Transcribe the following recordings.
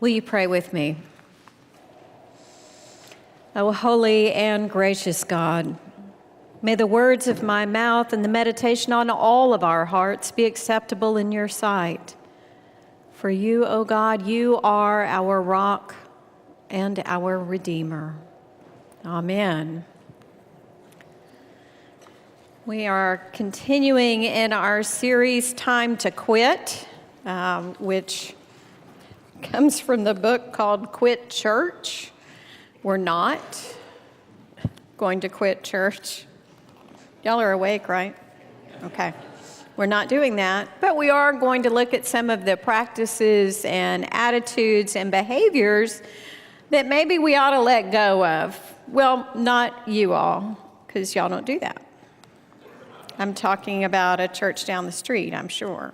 Will you pray with me? O holy and gracious God, may the words of my mouth and the meditation on all of our hearts be acceptable in your sight. For you, O God, you are our rock and our Redeemer. Amen. We are continuing in our series, Time to Quit, which comes from the book called Quit Church. We're not going to quit church. Y'all are awake, right? Okay. We're not doing that, but we are going to look at some of the practices and attitudes and behaviors that maybe we ought to let go of. Well, not you all, because y'all don't do that. I'm talking about a church down the street, I'm sure.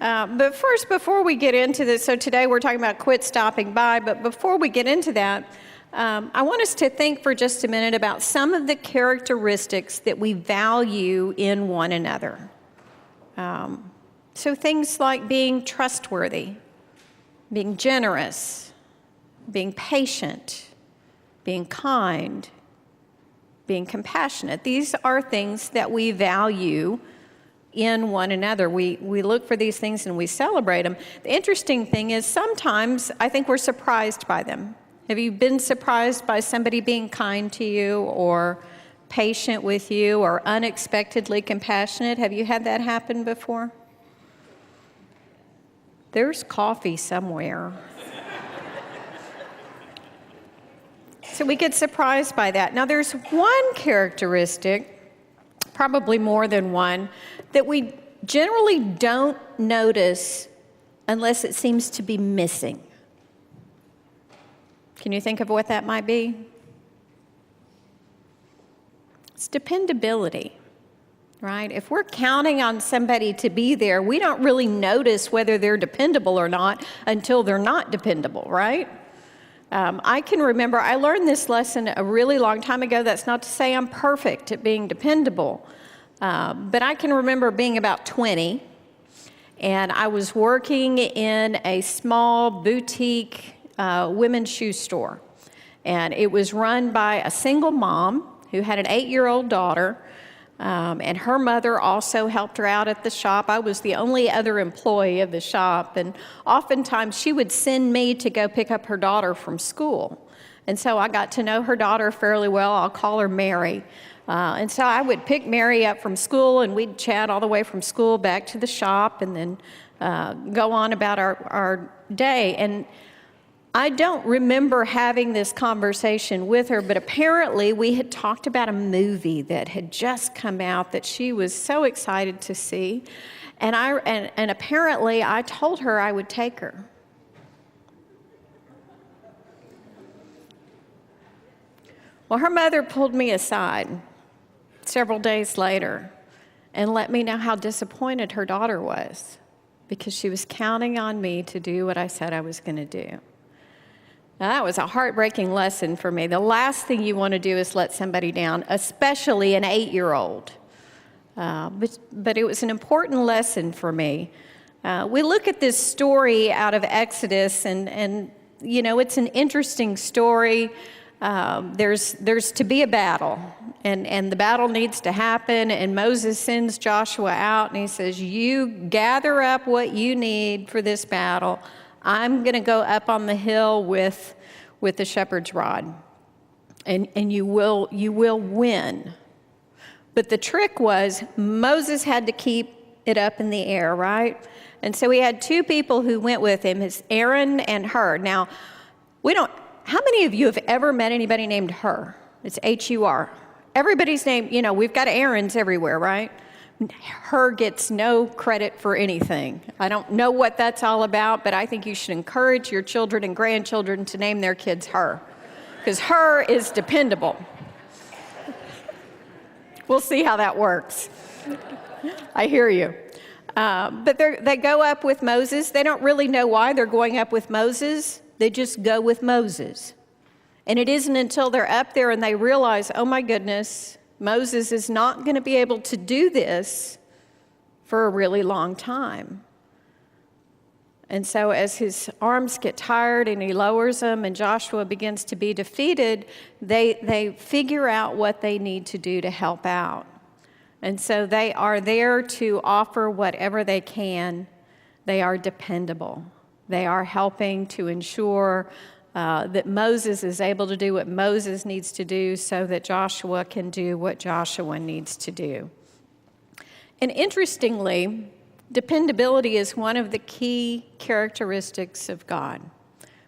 But first, before we get into this, so today we're talking about quit stopping by, but before we get into that, I want us to think for just a minute about some of the characteristics that we value in one another. So things like being trustworthy, being generous, being patient, being kind, being compassionate. These are things that we value in one another. We look for these things and we celebrate them. The interesting thing is sometimes I think we're surprised by them. Have you been surprised by somebody being kind to you or patient with you or unexpectedly compassionate? Have you had that happen before? There's coffee somewhere. So we get surprised by that. Now there's one characteristic, probably more than one, that we generally don't notice unless it seems to be missing. Can you think of what that might be? It's dependability, right? If we're counting on somebody to be there, we don't really notice whether they're dependable or not until they're not dependable, right? I can remember, I learned this lesson a really long time ago. That's not to say I'm perfect at being dependable. But I can remember being about 20, and I was working in a small boutique women's shoe store. And it was run by a single mom who had an 8-year-old daughter, and her mother also helped her out at the shop. I was the only other employee of the shop, and oftentimes she would send me to go pick up her daughter from school. And so I got to know her daughter fairly well. I'll call her Mary. And so I would pick Mary up from school, and we'd chat all the way from school back to the shop and then go on about our day. And I don't remember having this conversation with her, but apparently we had talked about a movie that had just come out that she was so excited to see. And apparently I told her I would take her. Well, her mother pulled me aside several days later and let me know how disappointed her daughter was because she was counting on me to do what I said I was going to do. Now, that was a heartbreaking lesson for me. The last thing you want to do is let somebody down, especially an 8-year-old. But it was an important lesson for me. We look at this story out of Exodus, and you know, it's an interesting story. There's to be a battle, and the battle needs to happen, and Moses sends Joshua out, and he says, you gather up what you need for this battle. I'm going to go up on the hill with the shepherd's rod, and you will win. But the trick was Moses had to keep it up in the air, right? And so he had two people who went with him, it's Aaron and Hur. Now, how many of you have ever met anybody named Hur? It's H-U-R. Everybody's name, you know, we've got Aarons everywhere, right? Hur gets no credit for anything. I don't know what that's all about, but I think you should encourage your children and grandchildren to name their kids Hur, because Hur is dependable. We'll see how that works. I hear you. But they go up with Moses. They don't really know why they're going up with Moses. They just go with Moses. And it isn't until they're up there and they realize, oh my goodness, Moses is not going to be able to do this for a really long time. And so as his arms get tired and he lowers them and Joshua begins to be defeated, they figure out what they need to do to help out. And so they are there to offer whatever they can. They are dependable. They are helping to ensure that Moses is able to do what Moses needs to do so that Joshua can do what Joshua needs to do. And interestingly, dependability is one of the key characteristics of God.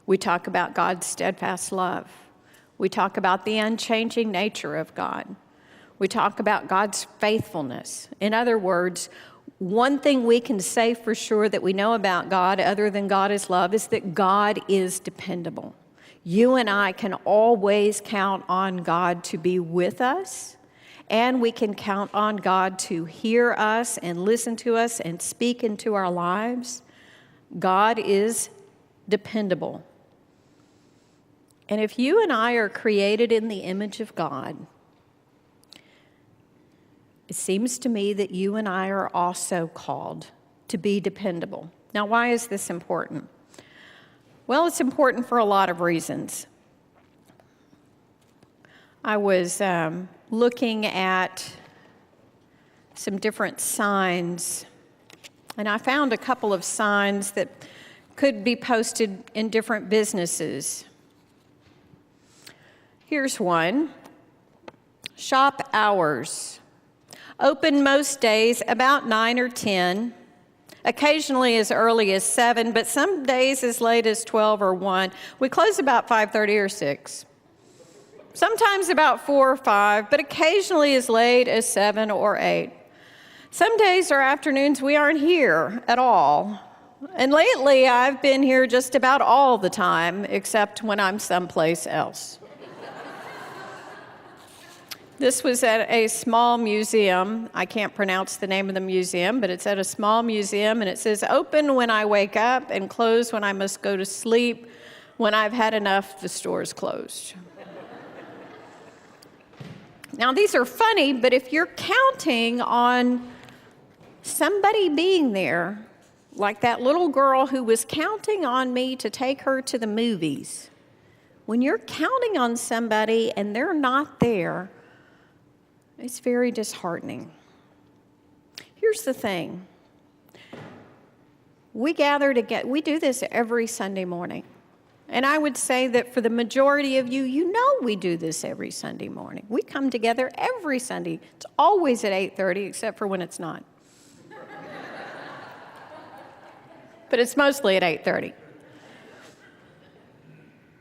We talk about God's steadfast love. We talk about the unchanging nature of God. We talk about God's faithfulness. In other words, one thing we can say for sure that we know about God, other than God is love, is that God is dependable. You and I can always count on God to be with us, and we can count on God to hear us and listen to us and speak into our lives. God is dependable. And if you and I are created in the image of God, it seems to me that you and I are also called to be dependable. Now, why is this important? Well, it's important for a lot of reasons. I was looking at some different signs, and I found a couple of signs that could be posted in different businesses. Here's one. Shop hours. Open most days about 9 or 10, occasionally as early as 7, but some days as late as 12 or 1. We close about 5:30 or 6. Sometimes about 4 or 5, but occasionally as late as 7 or 8. Some days or afternoons we aren't here at all. And lately I've been here just about all the time, except when I'm someplace else. This was at a small museum. I can't pronounce the name of the museum, but it's at a small museum, and it says, "Open when I wake up and close when I must go to sleep. When I've had enough, the store's closed." Now, these are funny, but if you're counting on somebody being there, like that little girl who was counting on me to take her to the movies, when you're counting on somebody and they're not there, it's very disheartening. Here's the thing. We do this every Sunday morning. And I would say that for the majority of you, you know we do this every Sunday morning. We come together every Sunday. It's always at 8:30, except for when it's not. But it's mostly at 8:30.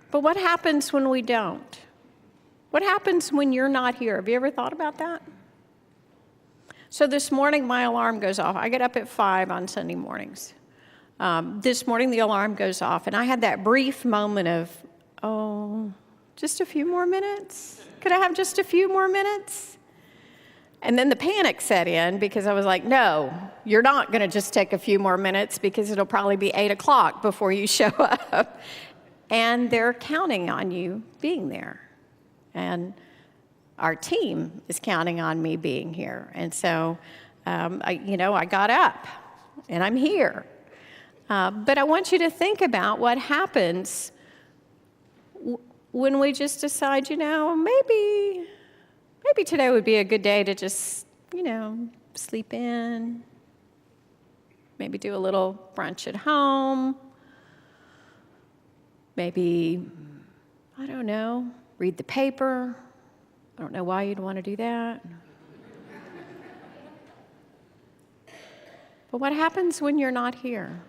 But what happens when we don't? What happens when you're not here? Have you ever thought about that? So this morning, my alarm goes off. I get up at 5 on Sunday mornings. This morning, the alarm goes off, and I had that brief moment of, just a few more minutes? Could I have just a few more minutes? And then the panic set in because I was like, no, you're not going to just take a few more minutes because it'll probably be 8 o'clock before you show up. And they're counting on you being there. And our team is counting on me being here. And so, I got up, and I'm here. But I want you to think about what happens when we just decide, maybe today would be a good day to just, sleep in, maybe do a little brunch at home, maybe, I don't know, read the paper. I don't know why you'd want to do that. But what happens when you're not here?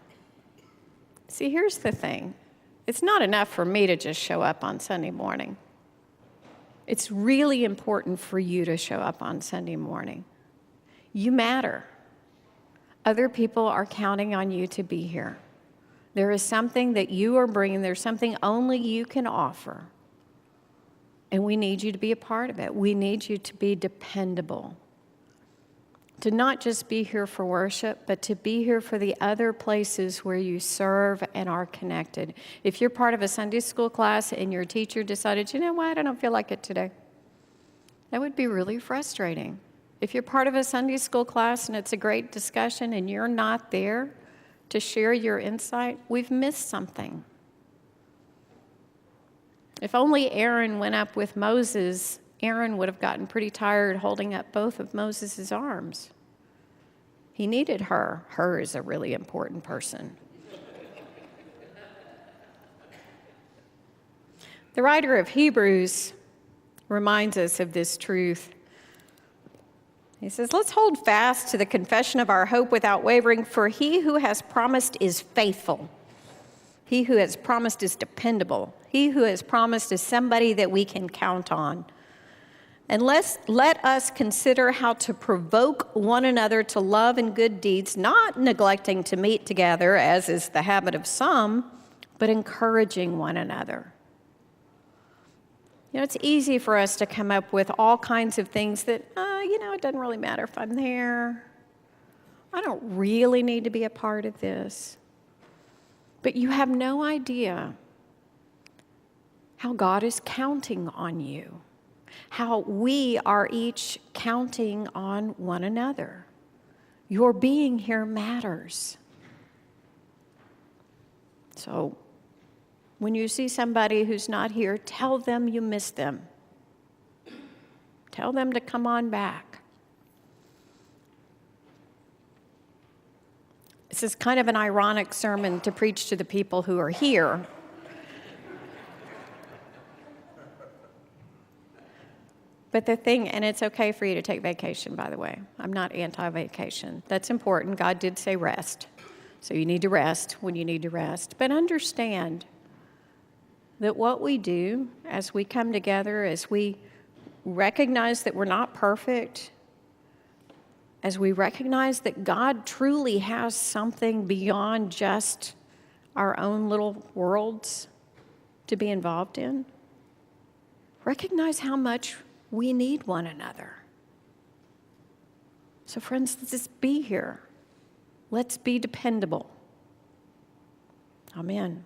See, here's the thing. It's not enough for me to just show up on Sunday morning. It's really important for you to show up on Sunday morning. You matter. Other people are counting on you to be here. There is something that you are bringing. There's something only you can offer. And we need you to be a part of it. We need you to be dependable. To not just be here for worship, but to be here for the other places where you serve and are connected. If you're part of a Sunday school class and your teacher decided, I don't feel like it today, that would be really frustrating. If you're part of a Sunday school class and it's a great discussion and you're not there to share your insight, we've missed something. If only Aaron went up with Moses, Aaron would have gotten pretty tired holding up both of Moses' arms. He needed her. Her is a really important person. The writer of Hebrews reminds us of this truth. He says, let's hold fast to the confession of our hope without wavering, for he who has promised is faithful. He who has promised is dependable. He who has promised is somebody that we can count on. And let us consider how to provoke one another to love and good deeds, not neglecting to meet together, as is the habit of some, but encouraging one another. You know, it's easy for us to come up with all kinds of things that, it doesn't really matter if I'm there. I don't really need to be a part of this. But you have no idea how God is counting on you, how we are each counting on one another. Your being here matters. So, when you see somebody who's not here, tell them you miss them. Tell them to come on back. This is kind of an ironic sermon to preach to the people who are here. But the thing, and it's okay for you to take vacation, by the way. I'm not anti-vacation. That's important. God did say rest. So you need to rest when you need to rest. But understand that what we do as we come together, as we recognize that we're not perfect, as we recognize that God truly has something beyond just our own little worlds to be involved in, recognize how much we need one another. So friends, let's just be here. Let's be dependable. Amen.